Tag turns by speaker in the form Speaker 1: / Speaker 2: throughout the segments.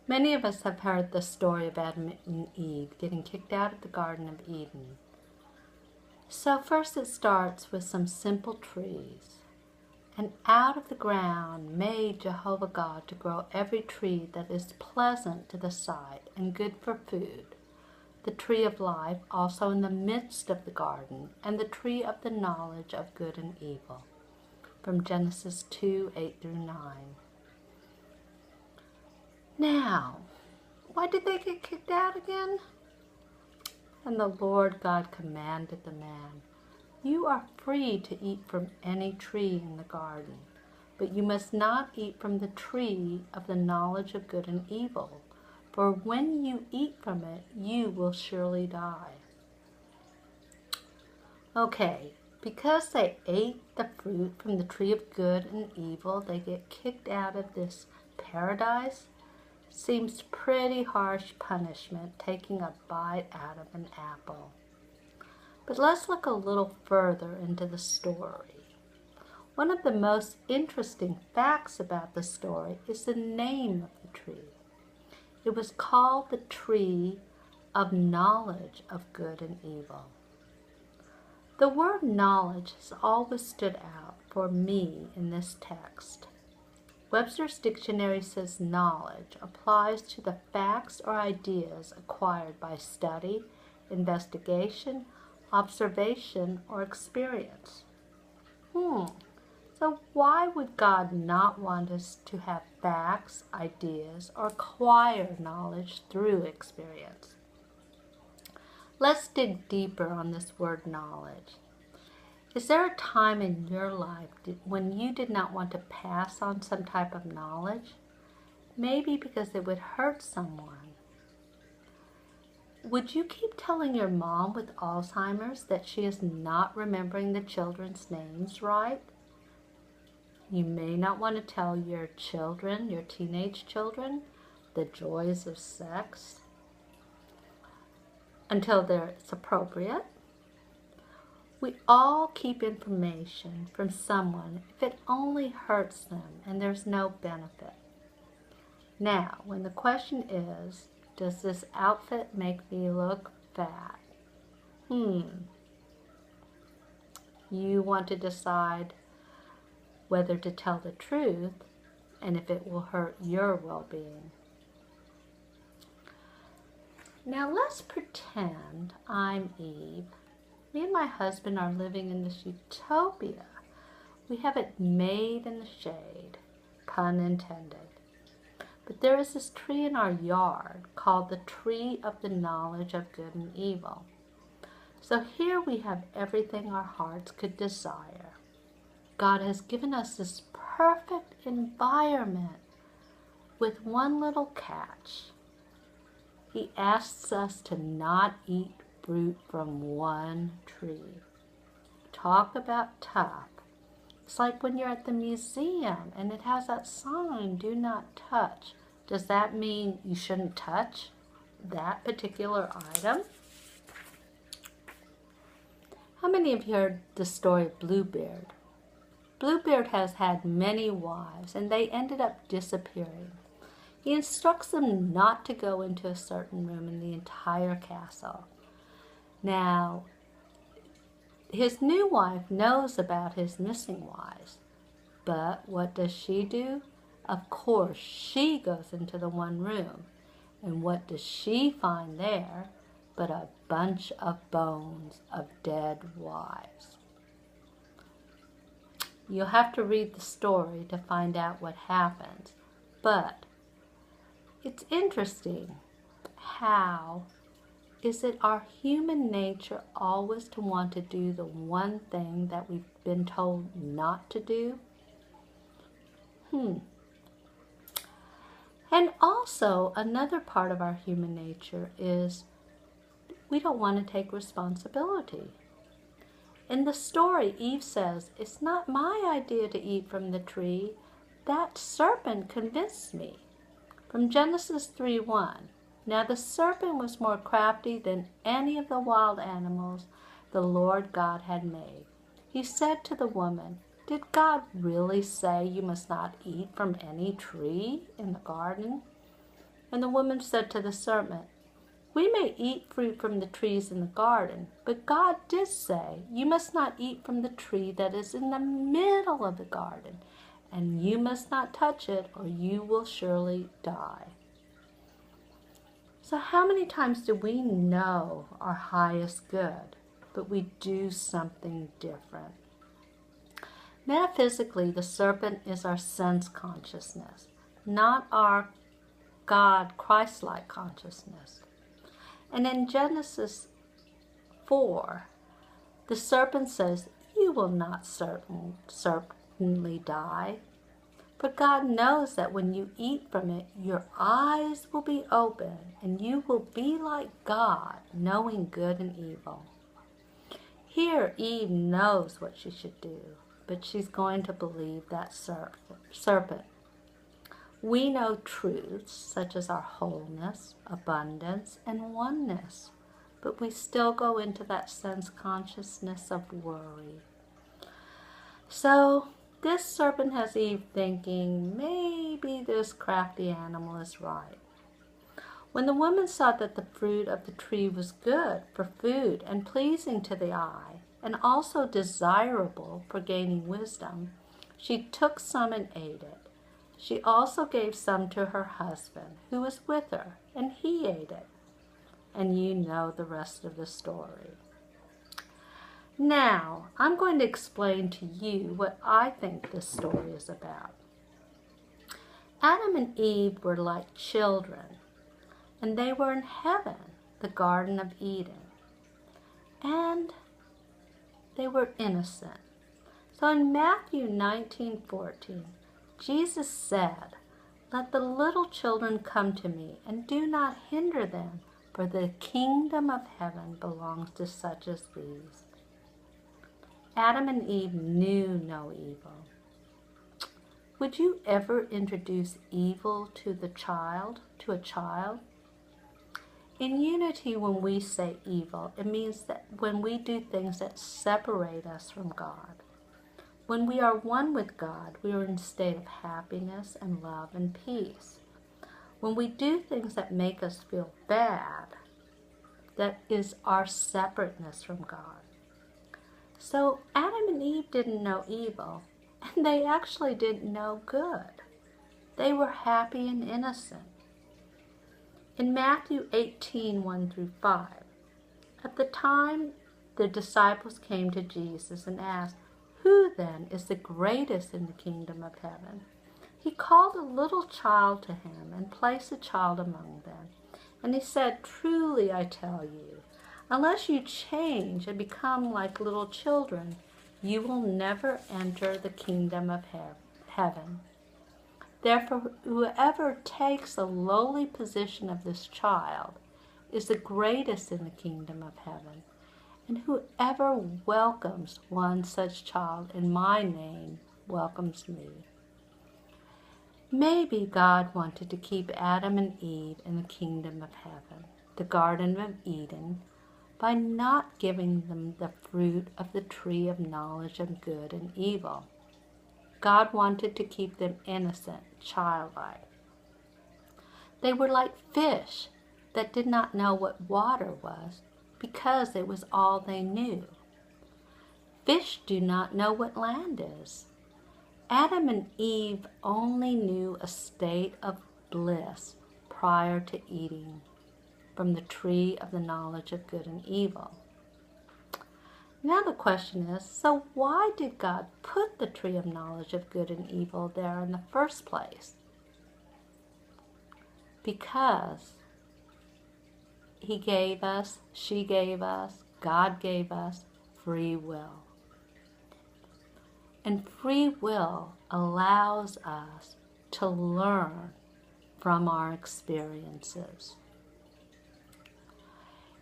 Speaker 1: Many of us have heard the story of Adam and Eve getting kicked out of the Garden of Eden. So first it starts with some simple trees. And out of the ground made Jehovah God to grow every tree that is pleasant to the sight and good for food, the tree of life also in the midst of the garden, and the tree of the knowledge of good and evil. From Genesis 2:8-9. Now, why did they get kicked out again? And the Lord God commanded the man, "You are free to eat from any tree in the garden, but you must not eat from the tree of the knowledge of good and evil, for when you eat from it, you will surely die." Okay, because they ate the fruit from the tree of good and evil, they get kicked out of this paradise. Seems pretty harsh punishment, taking a bite out of an apple. But let's look a little further into the story. One of the most interesting facts about the story is the name of the tree. It was called the tree of knowledge of good and evil. The word knowledge has always stood out for me in this text. Webster's dictionary says knowledge applies to the facts or ideas acquired by study, investigation, observation, or experience. So why would God not want us to have facts, ideas, or acquire knowledge through experience? Let's dig deeper on this word knowledge. Is there a time in your life when you did not want to pass on some type of knowledge? Maybe because it would hurt someone. Would you keep telling your mom with Alzheimer's that she is not remembering the children's names right? You may not want to tell your children, your teenage children, the joys of sex until it's appropriate. We all keep information from someone if it only hurts them and there's no benefit. Now, when the question is, does this outfit make me look fat? You want to decide whether to tell the truth and if it will hurt your well-being. Now let's pretend I'm Eve. Me and my husband are living in this utopia. We have it made in the shade, pun intended. But there is this tree in our yard called the tree of the knowledge of good and evil. So here we have everything our hearts could desire. God has given us this perfect environment with one little catch. He asks us to not eat fruit from one tree. Talk about tough. It's like when you're at the museum and it has that sign, "Do not touch." Does that mean you shouldn't touch that particular item? How many of you heard the story of Bluebeard? Bluebeard has had many wives and they ended up disappearing. He instructs them not to go into a certain room in the entire castle. Now, his new wife knows about his missing wives, but what does she do? Of course, she goes into the one room, and what does she find there but a bunch of bones of dead wives? You'll have to read the story to find out what happens, but it's interesting how is it our human nature always to want to do the one thing that we've been told not to do? And also, another part of our human nature is we don't want to take responsibility. In the story, Eve says, "It's not my idea to eat from the tree. That serpent convinced me." From Genesis 3:1. Now the serpent was more crafty than any of the wild animals the Lord God had made. He said to the woman, "Did God really say you must not eat from any tree in the garden?" And the woman said to the serpent, "We may eat fruit from the trees in the garden, but God did say, 'You must not eat from the tree that is in the middle of the garden, and you must not touch it, or you will surely die.'" So how many times do we know our highest good, but we do something different? Metaphysically, the serpent is our sense consciousness, not our God Christ-like consciousness. And in Genesis 4, the serpent says, "You will not certainly die." For God knows that when you eat from it, your eyes will be open and you will be like God, knowing good and evil. Here, Eve knows what she should do, but she's going to believe that serpent. We know truths such as our wholeness, abundance, and oneness, but we still go into that sense consciousness of worry. So this serpent has Eve thinking, maybe this crafty animal is right. When the woman saw that the fruit of the tree was good for food and pleasing to the eye, and also desirable for gaining wisdom, she took some and ate it. She also gave some to her husband, who was with her, and he ate it. And you know the rest of the story. Now, I'm going to explain to you what I think this story is about. Adam and Eve were like children, and they were in heaven, the Garden of Eden. And they were innocent. So in Matthew 19:14, Jesus said, "Let the little children come to me, and do not hinder them, for the kingdom of heaven belongs to such as these." Adam and Eve knew no evil. Would you ever introduce evil to a child? In unity, when we say evil, it means that when we do things that separate us from God. When we are one with God, we are in a state of happiness and love and peace. When we do things that make us feel bad, that is our separateness from God. So Adam and Eve didn't know evil, and they actually didn't know good. They were happy and innocent. In Matthew 18:1-5, at the time the disciples came to Jesus and asked, "Who then is the greatest in the kingdom of heaven?" He called a little child to him and placed the child among them. And he said, "Truly I tell you, unless you change and become like little children, you will never enter the kingdom of heaven. Therefore, whoever takes the lowly position of this child is the greatest in the kingdom of heaven. And whoever welcomes one such child in my name welcomes me." Maybe God wanted to keep Adam and Eve in the kingdom of heaven, the Garden of Eden, by not giving them the fruit of the tree of knowledge of good and evil. God wanted to keep them innocent, childlike. They were like fish that did not know what water was, because it was all they knew. Fish do not know what land is. Adam and Eve only knew a state of bliss prior to eating from the tree of the knowledge of good and evil. Now the question is, so why did God put the tree of knowledge of good and evil there in the first place? Because He gave us, she gave us, God gave us free will. And free will allows us to learn from our experiences.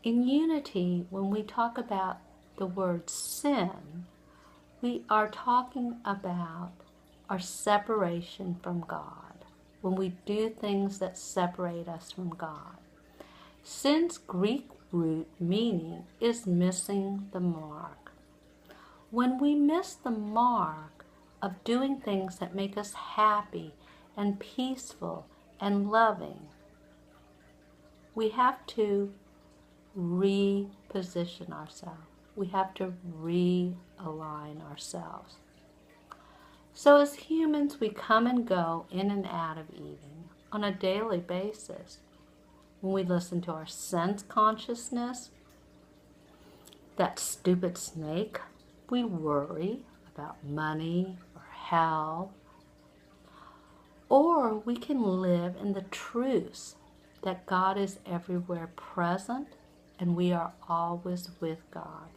Speaker 1: In unity, when we talk about the word sin, we are talking about our separation from God, when we do things that separate us from God. Sin's Greek root meaning is missing the mark. When we miss the mark of doing things that make us happy and peaceful and loving, we have to reposition ourselves. We have to realign ourselves. So as humans, we come and go in and out of eating on a daily basis. When we listen to our sense consciousness, that stupid snake, we worry about money or health. Or we can live in the truths that God is everywhere present and we are always with God.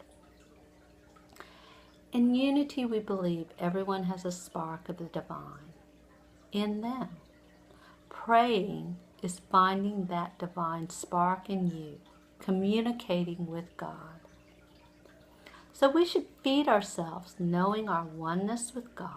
Speaker 1: In unity, we believe everyone has a spark of the divine in them. Praying is finding that divine spark in you, communicating with God. So we should feed ourselves knowing our oneness with God.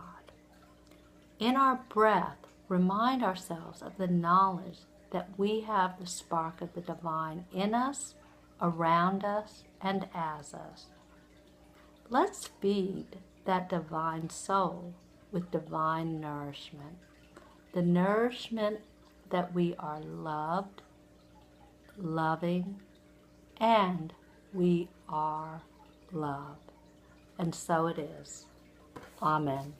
Speaker 1: In our breath, remind ourselves of the knowledge that we have the spark of the divine in us, around us, and as us. Let's feed that divine soul with divine nourishment. The nourishment that we are loved, loving, and we are love. And so it is. Amen.